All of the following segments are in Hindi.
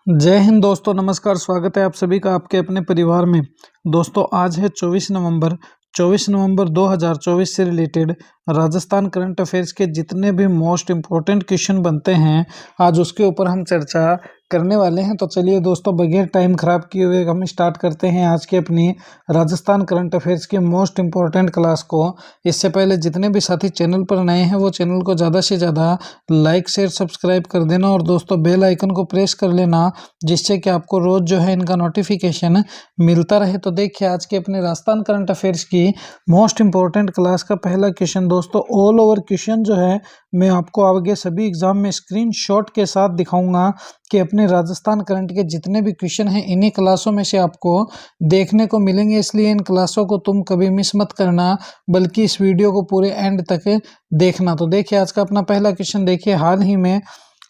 जय हिंद दोस्तों, नमस्कार। स्वागत है आप सभी का आपके अपने परिवार में। दोस्तों आज है 24 नवंबर 2024 से रिलेटेड राजस्थान करंट अफेयर्स के जितने भी मोस्ट इम्पोर्टेंट क्वेश्चन बनते हैं आज उसके ऊपर हम चर्चा करने वाले हैं। तो चलिए दोस्तों, बगैर टाइम खराब किए हुए हम स्टार्ट करते हैं आज की अपनी राजस्थान करंट अफेयर्स की मोस्ट इम्पोर्टेंट क्लास को। इससे पहले जितने भी साथी चैनल पर नए हैं वो चैनल को ज़्यादा से ज़्यादा लाइक शेयर सब्सक्राइब कर देना और दोस्तों बेल आइकन को प्रेस कर लेना, जिससे कि आपको रोज़ जो है इनका नोटिफिकेशन मिलता रहे। तो देखिए आज के अपने राजस्थान करंट अफेयर्स की मोस्ट इंपॉर्टेंट क्लास का पहला क्वेश्चन दोस्तों, ऑल ओवर क्वेश्चन जो है मैं आपको आगे सभी एग्जाम में स्क्रीनशॉट के साथ दिखाऊंगा कि अपने राजस्थान करंट के जितने भी क्वेश्चन हैं इन्हीं क्लासों में से आपको देखने को मिलेंगे। इसलिए इन क्लासों को तुम कभी मिस मत करना, बल्कि इस वीडियो को पूरे एंड तक देखना। तो देखिए आज का अपना पहला क्वेश्चन देखिए, हाल ही में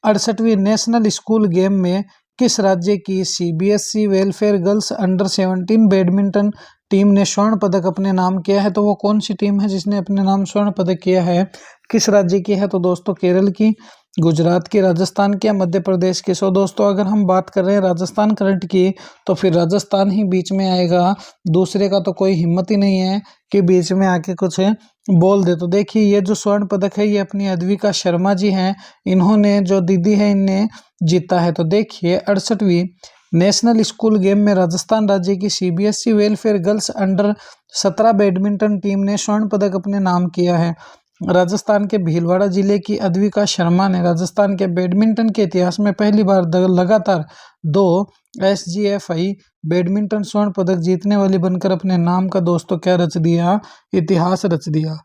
68वीं नेशनल स्कूल गेम में किस राज्य की CBSE welfare girls under 17 badminton team ने स्वर्ण पदक अपने नाम किया है? तो वो कौन सी टीम है जिसने अपने नाम स्वर्ण पदक किया है, किस राज्य की है? तो दोस्तों केरल की, गुजरात की, राजस्थान की या मध्य प्रदेश की? सो दोस्तों अगर हम बात कर रहे हैं राजस्थान करंट की तो फिर राजस्थान ही बीच में आएगा, दूसरे का तो कोई हिम्मत ही नहीं है कि बीच में आके कुछ बोल दे। तो देखिए ये जो स्वर्ण पदक है ये अपनी अद्विका शर्मा जी हैं, इन्होंने जो दीदी है इनने जीता है। तो देखिए 68वीं नेशनल स्कूल गेम में राजस्थान राज्य की CBSE welfare girls under 17 badminton team ने स्वर्ण पदक अपने नाम किया है। राजस्थान के भीलवाड़ा जिले की अद्विका शर्मा ने राजस्थान के बैडमिंटन के इतिहास में पहली बार लगातार 2 एसजीएफआई बैडमिंटन स्वर्ण पदक जीतने वाली बनकर अपने नाम का दोस्तों क्या रच दिया, इतिहास रच दिया।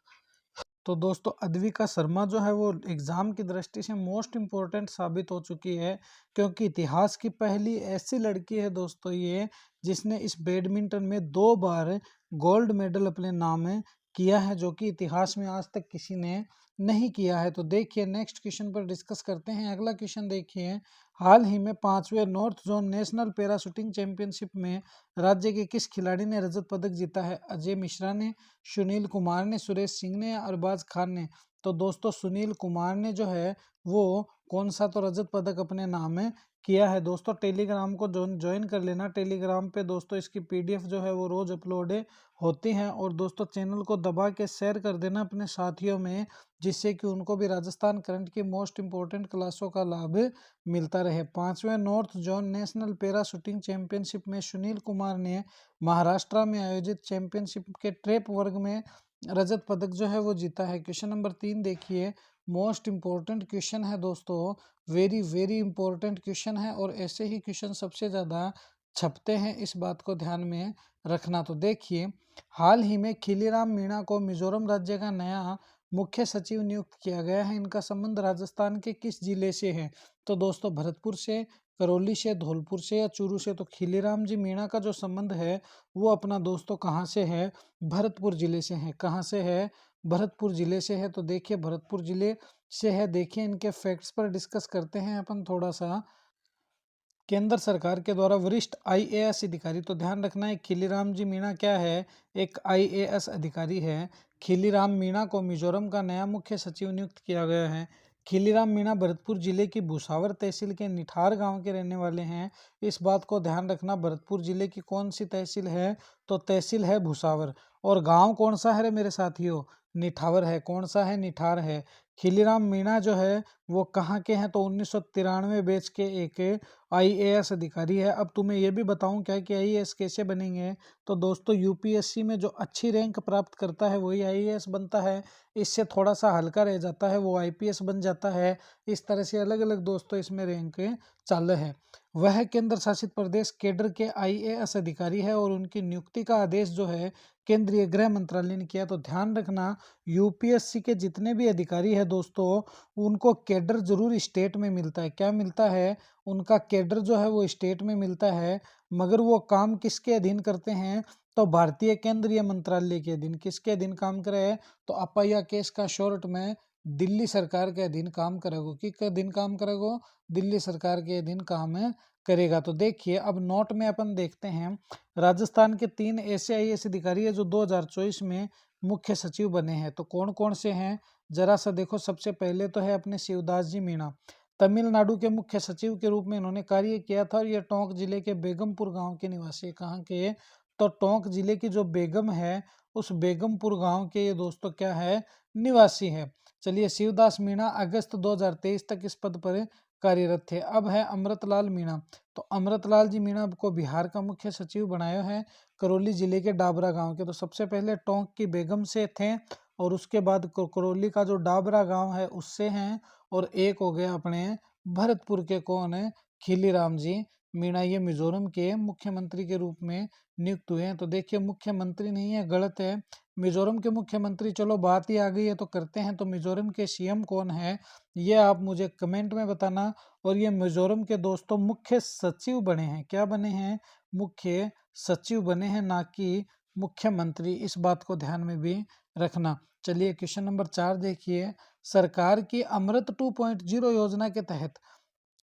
तो दोस्तों अद्विका शर्मा जो है वो एग्जाम की दृष्टि से मोस्ट इम्पोर्टेंट साबित हो चुकी है, क्योंकि इतिहास की पहली ऐसी लड़की है दोस्तों ये जिसने इस बैडमिंटन में 2 बार गोल्ड मेडल अपने नाम किया है, जो कि इतिहास में आज तक किसी ने नहीं किया है। तो देखिए नेक्स्ट क्वेश्चन पर डिस्कस करते हैं। अगला क्वेश्चन देखिए, हाल ही में 5वें north zone national para shooting championship में राज्य के किस खिलाड़ी ने रजत पदक जीता है? अजय मिश्रा ने, सुनील कुमार ने, सुरेश सिंह ने या अरबाज खान ने? तो दोस्तों सुनील कुमार ने जो है वो कौन सा तो रजत पदक अपने नाम में किया है। दोस्तों टेलीग्राम को ज्वाइन कर लेना, टेलीग्राम पे दोस्तों इसकी पीडीएफ जो है वो रोज अपलोड होती हैं। और दोस्तों चैनल को दबा के शेयर कर देना अपने साथियों में, जिससे कि उनको भी राजस्थान करंट की मोस्ट इंपोर्टेंट क्लासों का लाभ मिलता रहे। 5वें north zone national para shooting championship में सुनील कुमार ने महाराष्ट्र में आयोजित चैंपियनशिप के ट्रैप वर्ग में रजत पदक जो है वो जीता है। क्वेश्चन नंबर 3 देखिए, मोस्ट इम्पोर्टेंट क्वेश्चन है दोस्तों, वेरी वेरी इंपॉर्टेंट क्वेश्चन है और ऐसे ही क्वेश्चन सबसे ज़्यादा छपते हैं, इस बात को ध्यान में रखना। तो देखिए हाल ही में खिलीराम मीणा को मिजोरम राज्य का नया मुख्य सचिव नियुक्त किया गया है। इनका संबंध राजस्थान के किस जिले से है? तो दोस्तों भरतपुर से, करौली से, धौलपुर से या चूरू से? तो खिलीराम जी मीणा का जो संबंध है वो अपना दोस्तों कहाँ से है? भरतपुर जिले से है। कहाँ से है? भरतपुर जिले से है। तो देखिए भरतपुर जिले से है। देखिए इनके फैक्ट्स पर डिस्कस करते हैं अपन थोड़ा सा। केंद्र सरकार के द्वारा वरिष्ठ आईएएस अधिकारी, तो ध्यान रखना है खिलीराम जी मीणा क्या है, एक आईएएस अधिकारी है। खिलीराम मीणा को मिजोरम का नया मुख्य सचिव नियुक्त किया गया है। खिलीराम मीणा भरतपुर जिले की भुसावर तहसील के निठार गांव के रहने वाले हैं। इस बात को ध्यान रखना, भरतपुर जिले की कौन सी तहसील है? तो तहसील है भुसावर। और गांव कौन सा है रे मेरे साथियों? निठावर है। कौन सा है? निठार है। खिलीराम मीणा जो है वो कहाँ के हैं? तो 1993 बैच के एक आईएएस अधिकारी है। अब तुम्हें यह भी बताऊं क्या कि आईएएस कैसे बनेंगे? तो दोस्तों यूपीएससी में जो अच्छी रैंक प्राप्त करता है वही आईएएस बनता है, इससे थोड़ा सा हल्का रह जाता है वो आईपीएस बन जाता है। इस तरह से अलग अलग दोस्तों इसमें रैंक चाल है। वह केंद्र शासित प्रदेश केडर के आईएएस अधिकारी है और उनकी नियुक्ति का आदेश जो है केंद्रीय गृह मंत्रालय ने किया। तो ध्यान रखना यूपीएससी के जितने भी अधिकारी है दोस्तों उनको कैडर जरूर स्टेट में मिलता है। क्या मिलता है? उनका कैडर जो है वो स्टेट में मिलता है, मगर वो काम किसके अधीन करते हैं? तो भारतीय केंद्रीय मंत्रालय के अधीन। किसके अधीन काम करे? तो अपाया केस का शॉर्ट में दिल्ली सरकार के अधीन काम करेगा। किसके अधीन काम करेगा? दिल्ली सरकार के अधीन काम करेगा। तो देखिए अब नोट में अपन देखते हैं, राजस्थान के 3 ऐसे आईएएस अधिकारी है जो 2024 में मुख्य सचिव बने हैं। तो कौन कौन से हैं जरा सा देखो। सबसे पहले तो है अपने शिवदास जी मीणा। तमिलनाडु के मुख्य सचिव के रूप में इन्होंने कार्य किया था और ये टोंक जिले के बेगमपुर गांव के निवासी। कहाँ के? तो टोंक जिले की जो बेगम है उस बेगमपुर गांव के ये दोस्तों क्या है? निवासी है। चलिए, शिवदास मीणा अगस्त 2023 तक इस पद पर कार्यरत थे। अब है अमृतलाल मीणा। तो अमृतलाल जी मीणा को बिहार का मुख्य सचिव बनाया है, करौली जिले के डाबरा गांव के। तो सबसे पहले टोंक की बेगम से थे और उसके बाद करौली का जो डाबरा गांव है उससे हैं, और एक हो गए अपने भरतपुर के कौन है? खिलीराम जी मीणा। ये मिजोरम के मुख्यमंत्री के रूप में नियुक्त हुए हैं। तो देखिए, मुख्यमंत्री नहीं है, गलत है, मिजोरम के मुख्यमंत्री। चलो बात ही आ गई है तो करते हैं। तो मिजोरम के सीएम कौन है ये आप मुझे कमेंट में बताना। और ये मिजोरम के दोस्तों मुख्य सचिव बने हैं। क्या बने हैं? मुख्य सचिव बने हैं, ना कि मुख्यमंत्री। इस बात को ध्यान में भी रखना। चलिए, क्वेश्चन नंबर 4 देखिए। सरकार की अमृत 2.0 योजना के तहत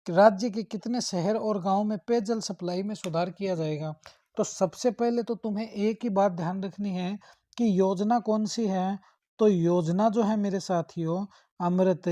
राज्य के कितने शहर और गांव में पेयजल सप्लाई में सुधार किया जाएगा? तो सबसे पहले तो तुम्हें एक ही बात ध्यान रखनी है कि योजना कौन सी है। तो योजना जो है मेरे साथियों, अमृत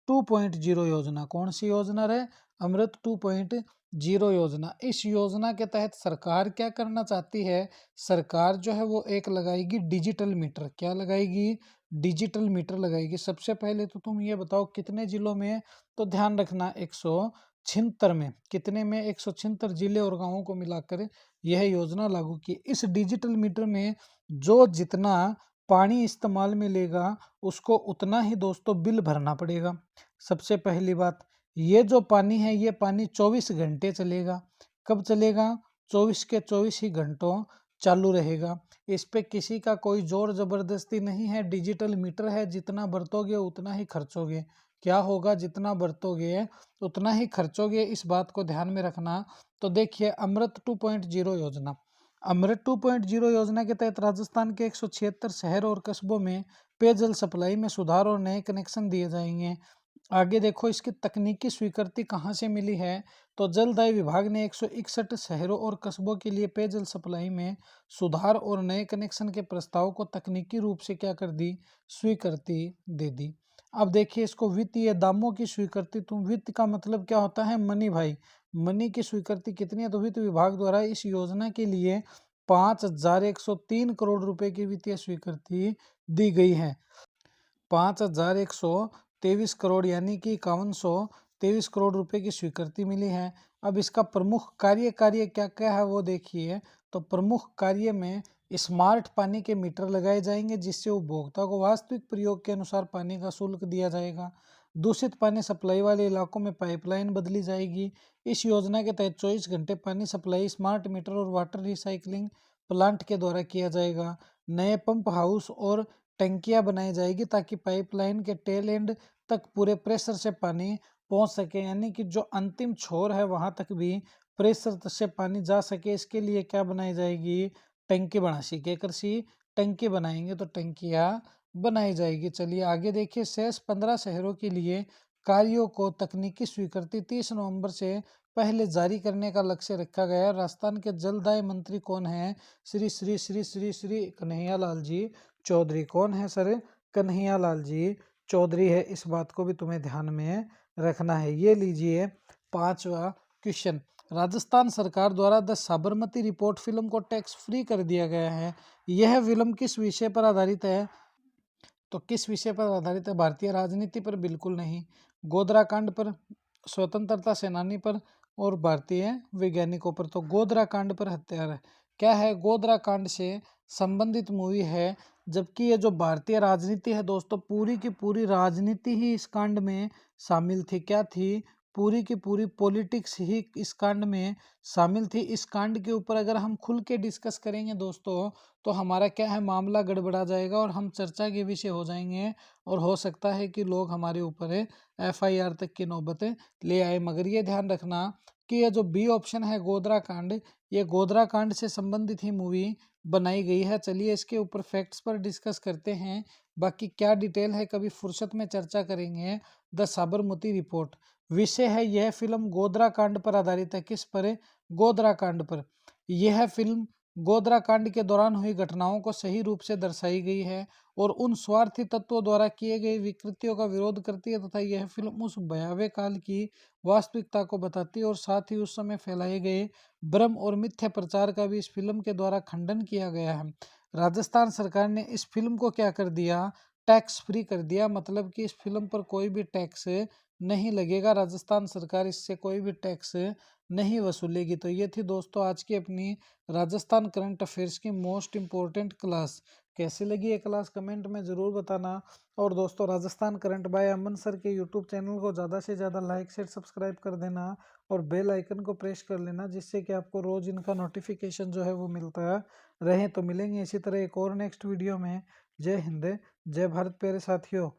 2.0 योजना। कौन सी योजना रे? अमृत 2.0 योजना। इस योजना के तहत सरकार क्या करना चाहती है? सरकार जो है वो एक लगाएगी डिजिटल मीटर। क्या लगाएगी? डिजिटल मीटर लगाएगी। सबसे पहले तो तुम ये बताओ कितने जिलों में? तो ध्यान रखना 176 में। कितने में? 176 जिले और गांवों को मिलाकर यह योजना लागू की। इस डिजिटल मीटर में जो जितना पानी इस्तेमाल में लेगा उसको उतना ही दोस्तों बिल भरना पड़ेगा। सबसे पहली बात, ये जो पानी है ये पानी 24 घंटे चलेगा। कब चलेगा? 24 के 24 ही घंटों चालू रहेगा। इस पे किसी का कोई जोर जबरदस्ती नहीं है। डिजिटल मीटर है, जितना बरतोगे उतना ही खर्चोगे। क्या होगा? जितना बरतोगे उतना ही खर्चोगे। इस बात को ध्यान में रखना। तो देखिए, अमृत 2.0 योजना। अमृत 2.0 योजना के तहत राजस्थान के 176 शहर और कस्बों में पेयजल सप्लाई में सुधार और नए कनेक्शन दिए जाएंगे। आगे देखो, इसकी तकनीकी स्वीकृति कहाँ से मिली है? तो जलदाय विभाग ने 161 शहरों और कस्बों के लिए पेयजल सप्लाई में सुधार और नए कनेक्शन के प्रस्ताव को तकनीकी रूप से क्या कर दी? स्वीकृति दे दी। अब देखिए, इसको वित्तीय दामों की स्वीकृति। तुम वित्त का मतलब क्या होता है? मनी भाई। मनी की स्वीकृति कितनी है? तो वित्त विभाग द्वारा इस योजना के लिए 5,103 करोड़ रुपए की वित्तीय स्वीकृति दी गई है। 5,123 करोड़ यानी कि 5123 करोड़ रुपए की स्वीकृति मिली है। अब इसका प्रमुख कार्य क्या क्या है वो देखिए। तो प्रमुख कार्य में स्मार्ट पानी के मीटर लगाए जाएंगे, जिससे उपभोक्ता को वास्तविक प्रयोग के अनुसार पानी का शुल्क दिया जाएगा। दूषित पानी सप्लाई वाले इलाकों में पाइपलाइन बदली जाएगी। इस योजना के तहत 24 घंटे पानी सप्लाई स्मार्ट मीटर और वाटर रिसाइकलिंग प्लांट के द्वारा किया जाएगा। नए पंप हाउस और टंकियां बनाई जाएगी ताकि पाइपलाइन के टेल एंड तक पूरे प्रेशर से पानी पहुंच सके, यानी कि जो अंतिम छोर है वहां तक भी प्रेशर से पानी जा सके। इसके लिए क्या बनाई जाएगी? टंकी बना सी के कृषि टंकी बनाएंगे तो टंकियां बनाई जाएगी। चलिए आगे देखिए। शेष 15 शहरों के लिए कार्यों को तकनीकी स्वीकृति 30 नवंबर से पहले जारी करने का लक्ष्य रखा गया है। राजस्थान के जलदाय मंत्री कौन है? श्री श्री श्री श्री श्री कन्हैया लाल जी चौधरी। कौन है सर? कन्हैया लाल जी चौधरी है। इस बात को भी तुम्हें ध्यान में रखना है। ये लीजिए 5वां क्वेश्चन। राजस्थान सरकार द्वारा द साबरमती रिपोर्ट फिल्म को टैक्स फ्री कर दिया गया है। यह फिल्म किस विषय पर आधारित है? तो किस विषय पर आधारित है? भारतीय राजनीति पर बिल्कुल नहीं। गोधरा कांड पर, स्वतंत्रता सेनानी पर और भारतीय वैज्ञानिकों पर। तो गोधरा कांड पर हत्यारा क्या है? गोधरा कांड से संबंधित मूवी है। जबकि ये जो भारतीय राजनीति है दोस्तों, पूरी की पूरी राजनीति ही इस कांड में शामिल थी। क्या थी? पूरी की पूरी पॉलिटिक्स ही इस कांड में शामिल थी। इस कांड के ऊपर अगर हम खुल के डिस्कस करेंगे दोस्तों तो हमारा क्या है? मामला गड़बड़ा जाएगा और हम चर्चा के विषय हो जाएंगे, और हो सकता है कि लोग हमारे ऊपर FIR तक की नौबतें ले आए। मगर ये ध्यान रखना कि ये जो बी ऑप्शन है गोधरा कांड, ये गोधरा कांड से संबंधित ही मूवी बनाई गई है। चलिए इसके ऊपर फैक्ट्स पर डिस्कस करते हैं। बाकी क्या डिटेल है कभी फुर्सत में चर्चा करेंगे। द साबरमती रिपोर्ट विषय है। यह फिल्म गोधरा कांड पर आधारित है। किस पर? गोधरा कांड पर। यह फिल्म गोधरा कांड के दौरान हुई घटनाओं को सही रूप से दर्शाई गई है और उन स्वार्थी तत्वों द्वारा किए गए विकृतियों का विरोध करती है तथा यह फिल्म उस भयावह काल की वास्तविकता को बताती है और साथ ही उस समय फैलाए गए भ्रम और मिथ्या प्रचार का भी इस फिल्म के द्वारा खंडन किया गया है। राजस्थान सरकार ने इस फिल्म को क्या कर दिया, टैक्स फ्री कर दिया, मतलब कि इस फिल्म पर कोई भी टैक्स नहीं लगेगा, राजस्थान सरकार इससे कोई भी टैक्स नहीं वसूलेगी। तो ये थी दोस्तों आज की अपनी राजस्थान करंट अफेयर्स की मोस्ट इम्पोर्टेंट क्लास। कैसी लगी ये क्लास कमेंट में ज़रूर बताना। और दोस्तों Rajasthan current by Aman sir के यूट्यूब चैनल को ज़्यादा से ज़्यादा लाइक शेयर सब्सक्राइब कर देना और बेल आइकन को प्रेस कर लेना, जिससे कि आपको रोज़ इनका नोटिफिकेशन जो है वो मिलता रहे। तो मिलेंगे इसी तरह एक और नेक्स्ट वीडियो में। जय हिंद, जय भारत प्यारे साथियों।